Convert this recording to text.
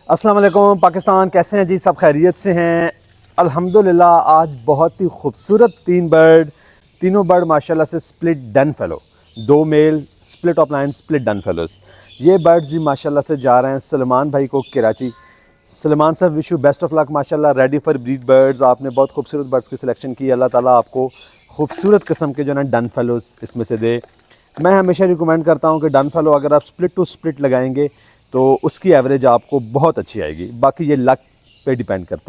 अस्सलाम वालेकुम पाकिस्तान, कैसे हैं जी? सब खैरियत से हैं अल्हम्दुलिल्लाह। आज बहुत ही खूबसूरत तीनों बर्ड माशाल्लाह से split dun fallow, 2 male split of line split dun fallows. ये बर्ड्स जी माशाल्लाह से जा रहे हैं सलमान भाई को कराची। सलमान साहब, wish you best of luck माशाल्लाह, रेडी फॉर ब्रीड बर्ड्स। आपने बहुत खूबसूरत बर्ड्स की सिलेक्शन की, अल्लाह ताला आपको खूबसूरत किस्म के जो है ना डन फेलोज़ इसमें से दे। मैं हमेशा रिकमेंड करता हूँ कि डन फेलो अगर आप स्प्लिट टू स्प्लिट लगाएंगे तो उसकी एवरेज आपको बहुत अच्छी आएगी। बाकी ये लक पे डिपेंड करता है।